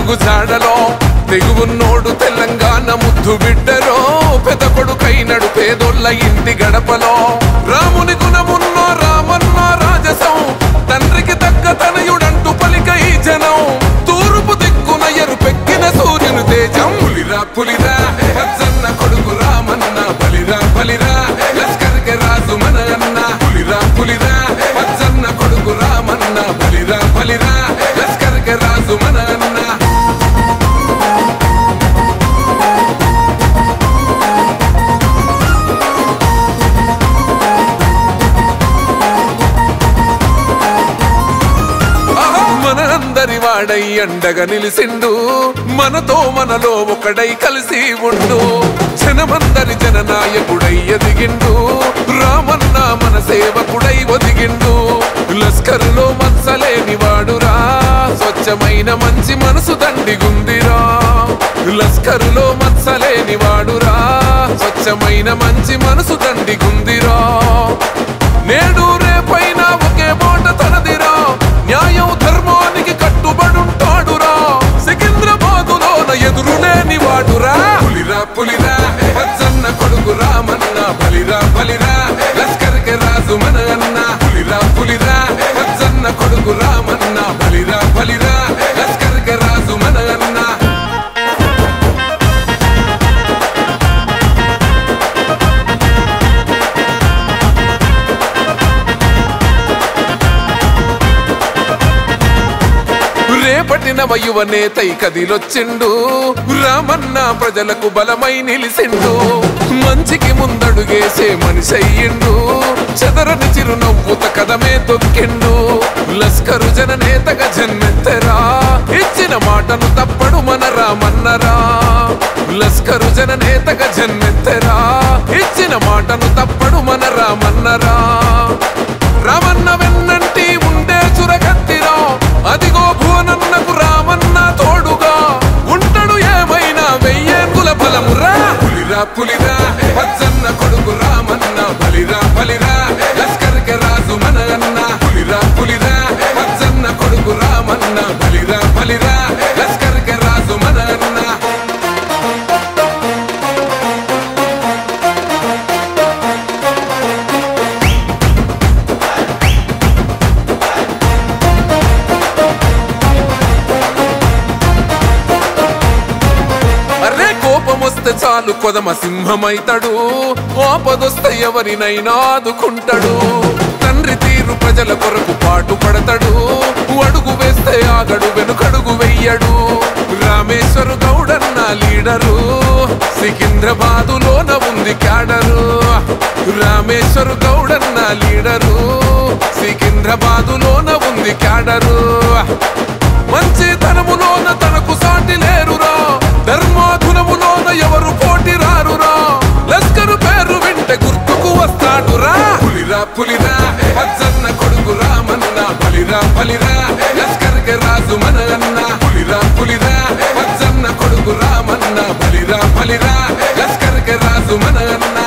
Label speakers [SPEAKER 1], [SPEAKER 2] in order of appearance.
[SPEAKER 1] అడుగు జాడలో తెగువున్నోడు తెలంగాణ ముద్దు బిడ్డరో పెద్ద కొడుకై నడుపేదోళ్ళ ఇంటి గడపలో రాముని గుణమున్నో రామన్న రాజసం తండ్రికి తగ్గ తనయుడంటూ పలిక ఈ జనం తూర్పు దిక్కున ఎరుపెక్కిన సూర్యుని తేజం పులిరా పులిరా అజ్జన్న కొడుకు రామన్న బలిరా బలిరా లస్కర్కే రాజు మన అన్న పులిరా పులిరా అజ్జన్న కొడుకు రామన్న బలిరా బలిరా లస్కర్కే రాజు మన అన్న వాడై అండగా నిలిసిండు మనతో మనలో ఒకడై కలిసి ఉండు జనమందరి జననాయకుడై ఎదిగిండు రామన్న మన సేవకుడై ఒదిగిండు లస్కరులో మత్సలేని వాడురా స్వచ్ఛమైన మంచి మనసు దండిగుందిరా లస్కరులో మత్సలేని వాడురా స్వచ్ఛమైన మంచి మనసు దండిగుందిరా నేడు రేపైనా ఒకే మాట తనదిరా న్యాయం ధర్మానికి కట్టుబడుంటాడురా సికింద్రాబాదులోన ఎదురులేని వాడురా పులిరా పులిరా అజ్జన్న కొడుకు రామన్న బలిరా బలిరా లస్కర్కే రాజు మన అన్న పులిరా పులిరా అజ్జన్న కొడుకు రామన్న బలిరా బలిరా లస్కర్కే రాజు మన అన్న రేపటిన యువ నేత కదిలొచ్చిండు రామన్న ప్రజలకు బలమై నిలిసిండు మంచికి ముందడుగేసే మనిషి అయ్యిండు చెదరని చిరునవ్వుత కదమే తొక్కిండు లస్కరు జన నేతగా జన్మెత్తరా ఇచ్చిన మాటను తప్పడు మన రామన్నరా లస్కరు జన నేతగా జన్మెత్తరా ఇచ్చిన మాటను తప్పడు మన రామన్నరా రామన్న వెన్నంటి ఉండే చురకత్తిరా అదిగో భువనన్నకు రామన్న తోడుగా ఉంటాడు ఏమైనా వెయ్యేంగుల బలమురా పులిరా పులిరా అజ్జన్న కొడుకు రామన్న బలిరా బలిరా లస్కర్కే రాజు మన అన్న పులిరా పులిరా అజ్జన్న కొడుకు రామన్న బలిరా బలిరా లస్కర్కే రాజు మన అన్న కోపమొస్తే చాలు కొదమ సింహమైతాడు ఆపదొస్తే ఎవరినైనా ఆదుకుంటాడు తండ్రి తీరు ప్రజల కొరకు పాటు పడతాడు అడుగు వేస్తే ఆగడు వెనుకడుగు వెయ్యడు రామేశ్వరు గౌడన్న లీడరు సికింద్రాబాదులోన ఉంది క్యాడరు రామేశ్వరు గౌడన్న లీడరు సికింద్రాబాదులోన ఉంది క్యాడరు మంచితనములోన తనకు సాటి లేరురా ధర్మాధునములోన ఎవరు పోటీ రారురా లస్కరు పేరు వింటే గుర్తుకు వస్తాడురా పులిరా పులిరా అజ్జన్న కొడుకు రామన్న బలిరా బలిరా లస్కర్కే రాజు మన అన్న పులిరా పులిరా అజ్జన్న కొడుకు రామన్న బలిరా బలిరా లస్కర్కే రాజు మన అన్న